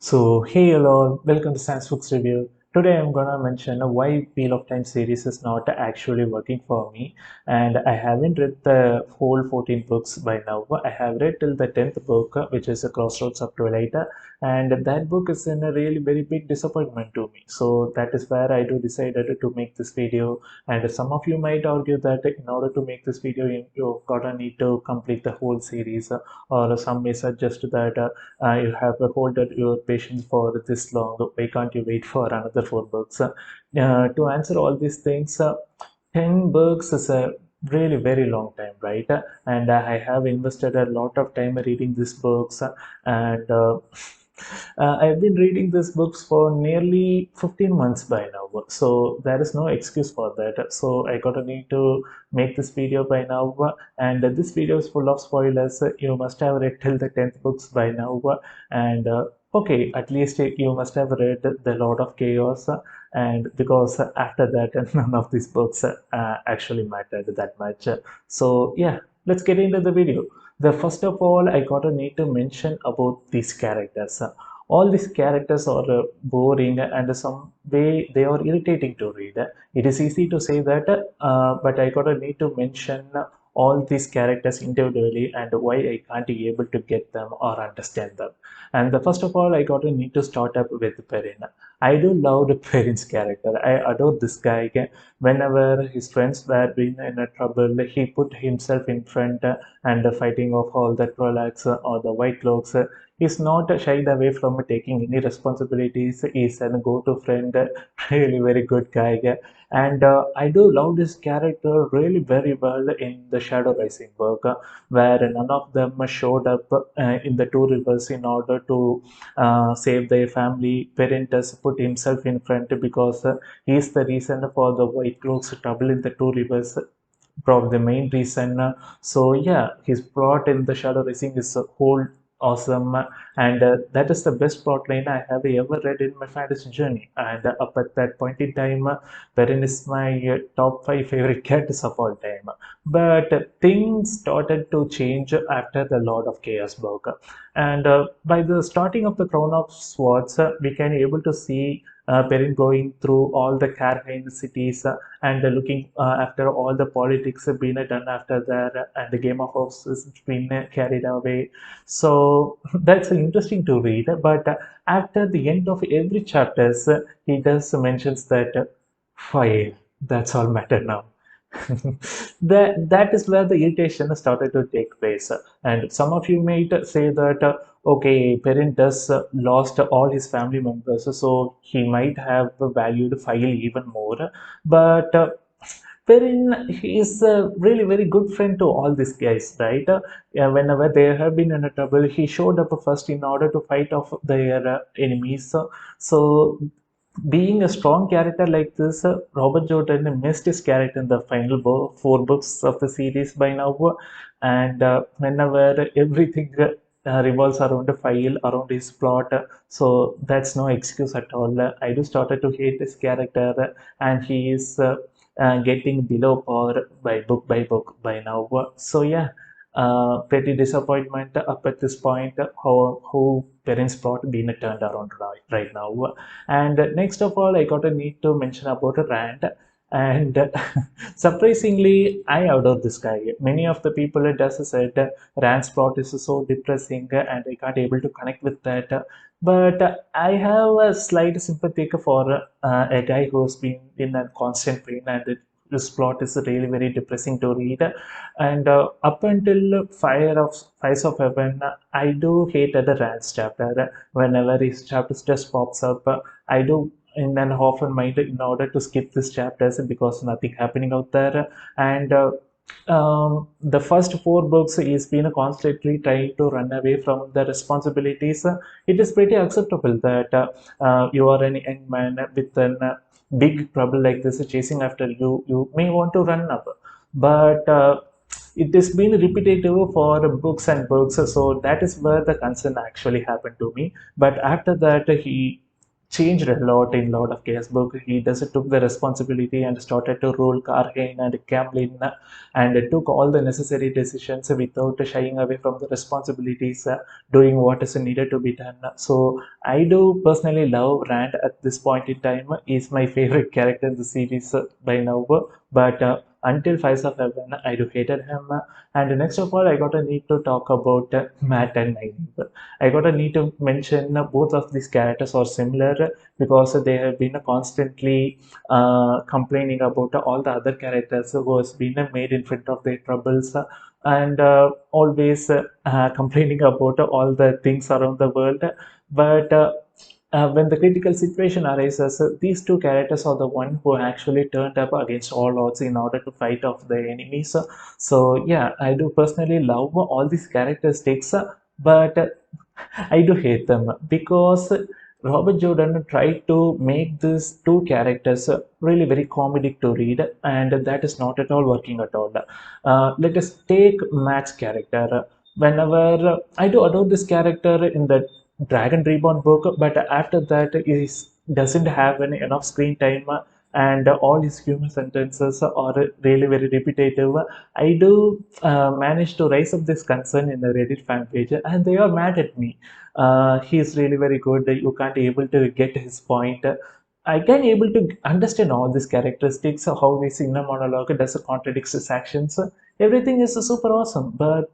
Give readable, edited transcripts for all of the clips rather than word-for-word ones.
Hey hello, welcome to Science Books Review. Today I'm gonna mention why Wheel of Time series is not actually working for me, and I haven't read the whole 14 books by now. I have read till the 10th book, which is a Crossroads of Twilight, and that book is in a really very big disappointment to me. So that is where I do decided to make this video. And some of you might argue that in order to make this video, you've gotta need to complete the whole series, or some may suggest that. You have holded your patience for this long. Why can't you wait for another 4 books? To answer all these things, 10 books is a really very long time, right? And I have invested a lot of time reading these books, and I've been reading these books for nearly 15 months by now, so there is no excuse for that. So I gotta need to make this video by now, and this video is full of spoilers. You must have read till the 10th books by now, and okay, at least you must have read The Lord of Chaos, and because after that, none of these books actually mattered that much. So yeah, let's get into the video. The first of all, I gotta need to mention about these characters. All these characters are boring and some way they are irritating to read. It is easy to say that, but I gotta need to mention all these characters individually and why I can't be able to get them or understand them. And the first of all, I gotta need to start up with Perrin. I do love the Perrin's character. I adore this guy. Whenever his friends were being in a trouble, he put himself in front and fighting off all the Trollocs or the White Cloaks. He's not shied away from taking any responsibilities. He's a go-to friend, really very good guy. And I do love this character really very well in the Shadow Rising book, where none of them showed up in the two rivers in order to save their family. Parentus put himself in front because he is the reason for the White Cloaks' trouble in the two rivers, probably the main reason. So yeah, his plot in the Shadow Racing is whole awesome, and that is the best plot line I have ever read in my fantasy journey. And up at that point in time, Perrin is my top 5 favorite characters of all time. But things started to change after the Lord of Chaos book, and by the starting of the Crown of Swords, we can able to see Perrin going through all the Carmine cities and looking after all the politics have been done after that, and the Game of Thrones has been carried away. So that's interesting to read. But after the end of every chapters, he does mentions that fine, that's all matter now. That is where the irritation started to take place. And some of you might say that okay, Perrin does lost all his family members, so he might have valued File even more. But Perrin is a really very good friend to all these guys, right? Yeah, whenever they have been in a trouble, he showed up first in order to fight off their enemies. So being a strong character like this, Robert Jordan missed his character in the final 4 books of the series by now, and whenever everything revolves around the file, around his plot, so that's no excuse at all. I do started to hate this character, and he is getting below par by book by now. So yeah, pretty disappointment up at this point. How parents plot being turned around right now. And next of all, I got a need to mention about Rand. And surprisingly, I adore this guy. Many of the people it does said Rand's plot is so depressing and I can't able to connect with that. But I have a slight sympathy for a guy who's been in a constant pain, and this plot is really very depressing to read. And up until Fires of Heaven, I do hate the Rand's chapter. Whenever his chapters just pops up, I do in an often mind in order to skip these chapters because nothing happening out there. And the first 4 books he's been constantly trying to run away from the responsibilities. It is pretty acceptable that you are an young man with an big trouble like this chasing after you. You may want to run up, but it has been repetitive for books and books. So that is where the concern actually happened to me. But after that, he changed a lot in Lord of Chaos book. He just took the responsibility and started to rule Karhain and Camlin and took all the necessary decisions without shying away from the responsibilities, doing what is needed to be done. So I do personally love Rand at this point in time. He's my favorite character in the series by now. But until Fives of Heaven, I do hated him. And next of all, I got a need to talk about Matt and Nynaeve. I got a need to mention both of these characters are similar because they have been constantly complaining about all the other characters who has been made in front of their troubles and always complaining about all the things around the world. But when the critical situation arises, these two characters are the one who actually turned up against all odds in order to fight off the enemies. So yeah, I do personally love all these characteristics, but I do hate them because Robert Jordan tried to make these two characters really very comedic to read, and that is not at all working at all. Let us take Matt's character. Whenever I do adore this character in the Dragon Reborn book, but after that, he doesn't have any enough screen time. And all his humor sentences are really very repetitive. I do manage to raise up this concern in the Reddit fan page, and they are mad at me. He's really very good. You can't able to get his point. I can able to understand all these characteristics, how his inner monologue does contradicts his actions. Everything is super awesome, but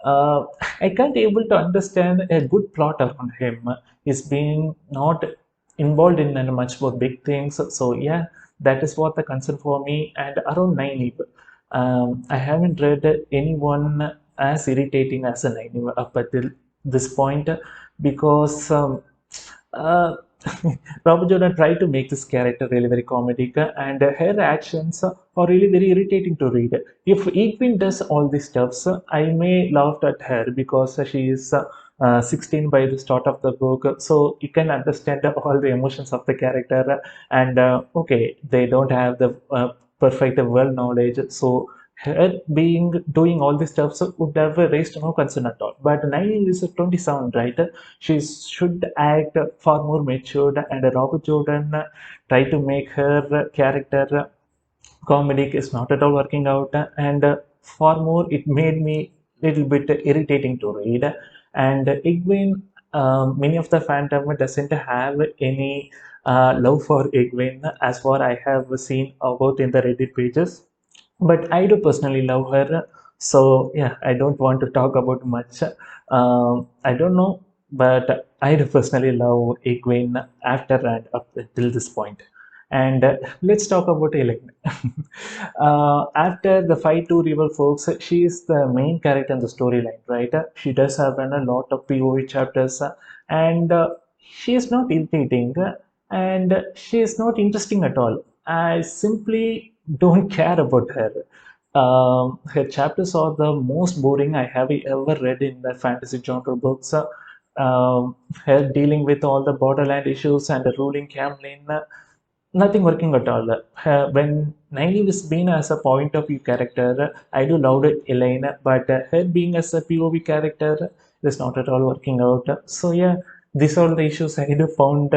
I can't able to understand a good plot around him. He's been not involved in much more big things. So yeah, that is what the concern for me. And around Nynaeve, I haven't read anyone as irritating as a Nynaeve up until this point because uh, Robert Jordan tried to make this character really very comedic, and her actions are really very irritating to read. If Egwene does all these stuffs, I may laugh at her because she is 16 by the start of the book, so you can understand all the emotions of the character. And okay, they don't have the perfect world knowledge, so her being doing all this stuff would have raised no concern at all. But Nynaeve is 27, right? She should act far more matured, and Robert Jordan tried to make her character comedic is not at all working out, and far more it made me little bit irritating to read. And Egwene, many of the fandom doesn't have any love for Egwene as far I have seen about in the Reddit pages, but I do personally love her. So yeah, I don't want to talk about much. I don't know, but I do personally love Egwene after and up till this point. And let's talk about Elaine. After the fight to rival folks, she is the main character in the storyline, right? She does have a lot of POV chapters, and she is not irritating, and she is not interesting at all. I simply don't care about her. Her chapters are the most boring I have ever read in the fantasy genre books. Her dealing with all the borderland issues and the ruling Camlin, nothing working at all. When Nynaeve is being as a point of view character, I do love Elaine, but her being as a POV character is not at all working out. So yeah, these are the issues I do found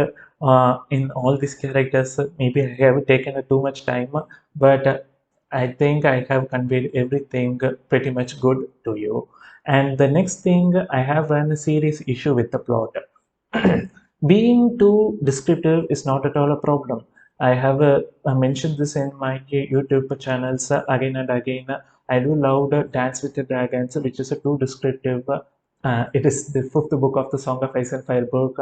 in all these characters. Maybe I have taken too much time, but I think I have conveyed everything pretty much good to you. And the next thing, I have a serious issue with the plot. Being too descriptive is not at all a problem. I have mentioned this in my YouTube channels again and again. I do love the Dance with the Dragons, which is a too descriptive. It is the fifth book of the Song of Ice and Fire book,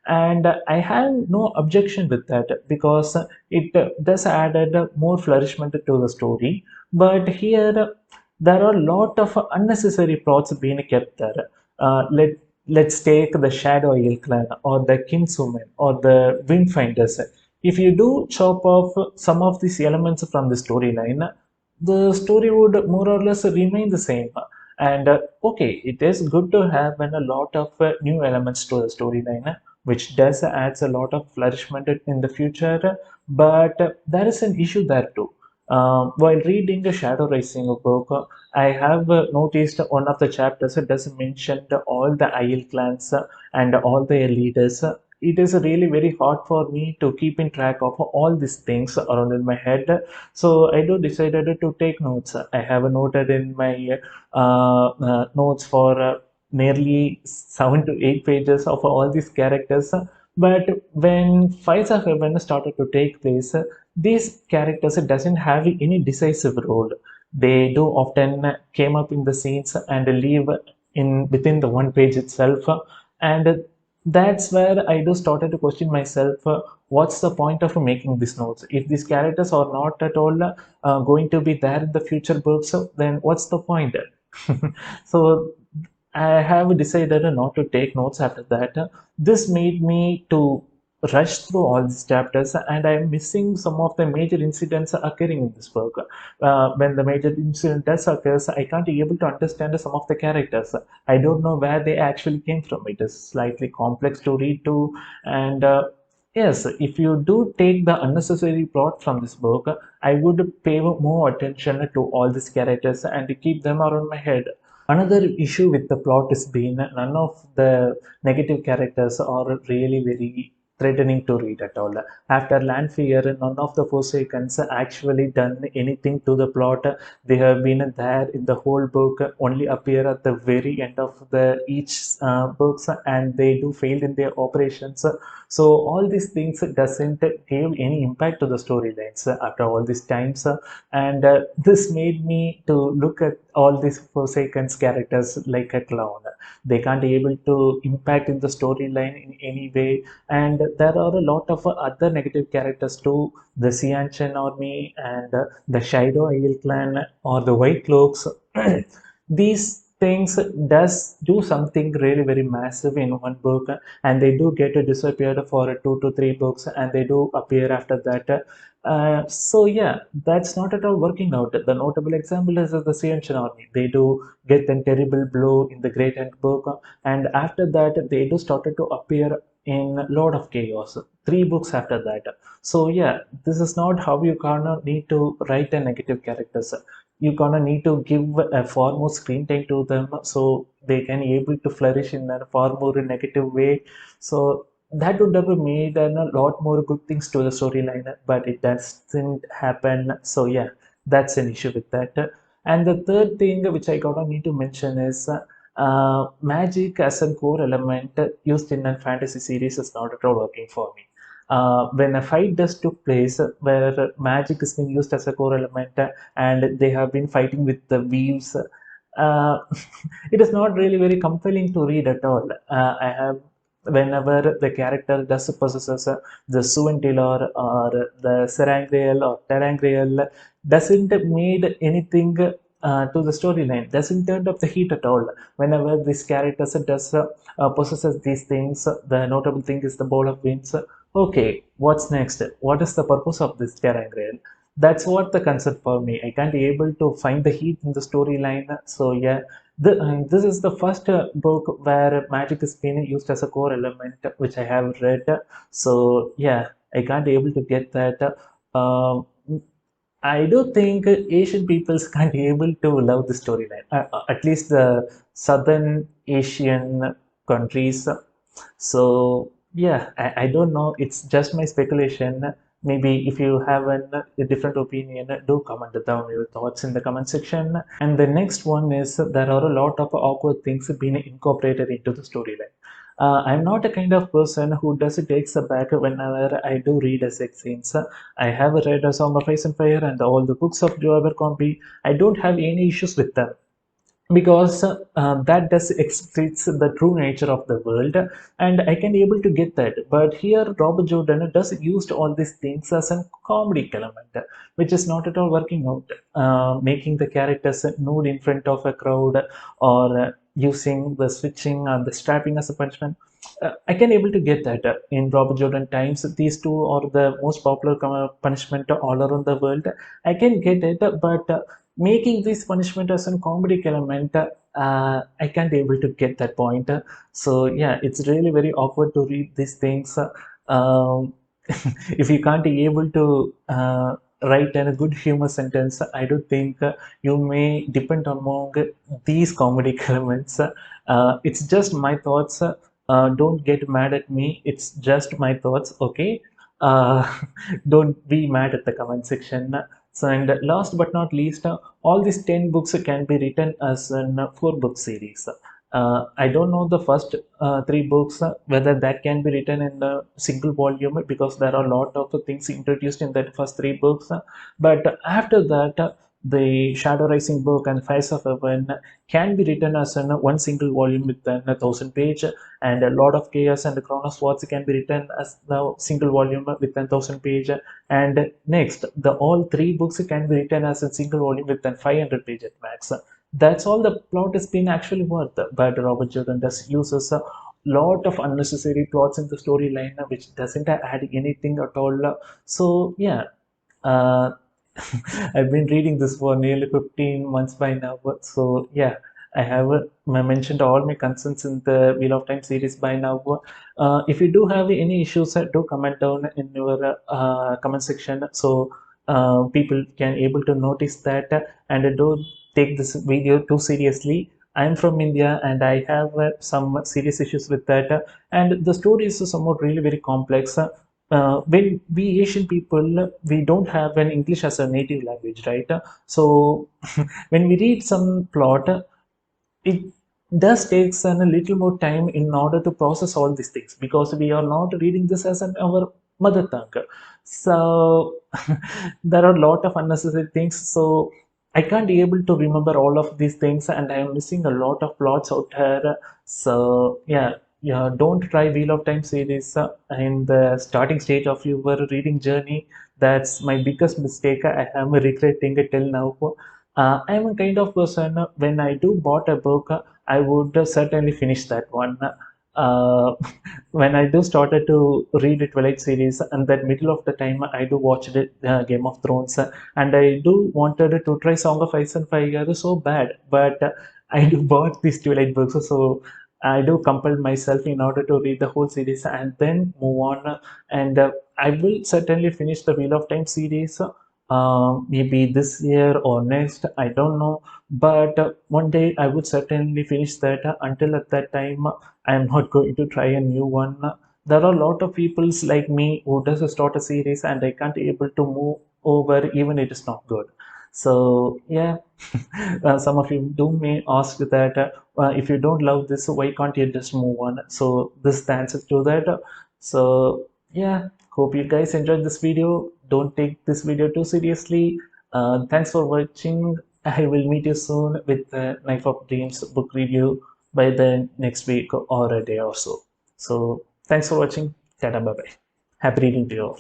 and I have no objection with that because it does added more flourishment to the story. But here there are a lot of unnecessary plots being kept there. Let's take the Shadow Isle clan or the Kinswoman or the Windfinders. If you do chop off some of these elements from the storyline, the story would more or less remain the same. And okay, it is good to have a lot of new elements to the storyline, which does adds a lot of flourishment in the future. But there is an issue there too. While reading the Shadow Rising book, I have noticed one of the chapters does mention all the Isle clans and all their leaders. it is really very hard for me to keep in track of all these things around in my head. So I do decided to take notes. I have noted in my notes for nearly 7 to 8 pages of all these characters. But when fights of heaven started to take place, these characters doesn't have any decisive role. They do often came up in the scenes and leave in within the one page itself, and that's where I do started to question myself. What's the point of making these notes if these characters are not at all going to be there in the future books? Then what's the point? So I have decided not to take notes after that. This made me to rush through all these chapters, and I'm missing some of the major incidents occurring in this book. When the major incident does occurs, I can't be able to understand some of the characters. I don't know where they actually came from. It is slightly complex to read too, and yes, if you do take the unnecessary plot from this book, I would pay more attention to all these characters and keep them around my head. Another issue with the plot has been none of the negative characters are really very threatening to read at all. After Landfear, none of the Forsakens actually done anything to the plot. They have been there in the whole book, only appear at the very end of the each books, and they do fail in their operations. So all these things doesn't give any impact to the storylines after all these times, and this made me to look at all these Forsaken characters like a clown. They can't be able to impact in the storyline in any way, and there are a lot of other negative characters too. The Xianchen army and the Shido Isle clan or the White Cloaks. These things does do something really very massive in one book, and they do get disappeared for 2 to 3 books, and they do appear after that. So yeah, that's not at all working out. The notable example is the Sianchan army. They do get a terrible blow in the Great End book, and after that they do started to appear in Lord of Chaos. 3 books after that. So yeah, this is not how you gonna need to write a negative characters. You gonna need to give a far more screen time to them so they can able to flourish in a far more negative way. So that would have made a lot more good things to the storyline, but it doesn't happen. So yeah, that's an issue with that. And the third thing which I gotta need to mention is magic as a core element used in a fantasy series is not at all working for me. When a fight does took place where magic is being used as a core element, and they have been fighting with the weaves, uh, it is not really very compelling to read at all. I have whenever the character does possesses the Suventilor or the Serangriel or Terangriel doesn't made anything to the storyline, doesn't turn up the heat at all. Whenever this character does possesses these things, the notable thing is the Ball of Winds. Okay, what's next? What is the purpose of this Terangriel? That's what the concern for me. I can't be able to find the heat in the storyline. So yeah, this is the first book where magic is being used as a core element, which I have read. So yeah, I can't be able to get that. Um, I do think Asian peoples can't be able to love the storyline. At least the Southern Asian countries. So yeah, I don't know. It's just my speculation. Maybe if you have a different opinion, do comment down your thoughts in the comment section. And the next one is there are a lot of awkward things being incorporated into the storyline. I'm not a kind of person who does takes a back whenever I do read a sex scenes. I have read A Song of Ice and Fire and all the books of Joe Abercrombie. I don't have any issues with them because that does express the true nature of the world, and I can able to get that. But here Robert Jordan does used all these things as a comedy element, which is not at all working out. Making the characters nude in front of a crowd, or using the switching and the strapping as a punishment. I can able to get that in Robert Jordan times. These two are the most popular punishment all around the world. I can get it, but making this punishment as a comedy element, I can't able to get that point. So yeah, it's really very awkward to read these things. Um, if you can't be able to write a good humor sentence, I do think you may depend among these comedy elements. It's just my thoughts. Don't get mad at me. It's just my thoughts, okay? Uh, don't be mad at the comment section. So, and last but not least, all these 10 books can be written as a 4 book series. I don't know the first 3 books, whether that can be written in a single volume because there are a lot of things introduced in that first 3 books. But after that, the Shadow Rising book and Fires of Heaven can be written as in one single volume with 1,000 page, and a lot of chaos and Chronos Swords can be written as the single volume with 10,000 page. And next, the all 3 books can be written as a single volume with 500 page at max. That's all the plot has been actually worth. But Robert Jordan does uses a lot of unnecessary plots in the storyline, which doesn't add anything at all. So yeah, uh, I've been reading this for nearly 15 months by now. So yeah, I have mentioned all my concerns in the Wheel of Time series by now. If you do have any issues, do comment down in your comment section, so people can able to notice that, and don't take this video too seriously. I'm from India and I have some serious issues with that. And the story is somewhat really very complex. When we Asian people, we don't have an English as a native language, right? So when we read some plot, it does takes a little more time in order to process all these things because we are not reading this as our mother tongue. So there are a lot of unnecessary things. So I can't be able to remember all of these things, and I am missing a lot of plots out here. So yeah, don't try Wheel of Time series in the starting stage of your reading journey. That's my biggest mistake. I am regretting it till now. I'm a kind of person, when I do bought a book, I would certainly finish that one. Uh, when I do started to read the Twilight series, and that middle of the time I do watch the Game of Thrones, and I do wanted to try Song of Ice and Fire so bad, but I do bought these Twilight books, so I do compel myself in order to read the whole series and then move on. And I will certainly finish the Wheel of Time series, maybe this year or next, I don't know. But one day I would certainly finish that. Until at that time, I am not going to try a new one. There are a lot of peoples like me who does start a series and I can't able to move over even it is not good. So yeah, some of you do may ask that, if you don't love this, why can't you just move on? So this is the answer to that. So yeah, hope you guys enjoyed this video. Don't take this video too seriously. Thanks for watching. I will meet you soon with the Knife of Dreams book review by the next week or a day or so. So thanks for watching. Tata, bye bye. Happy reading to you all.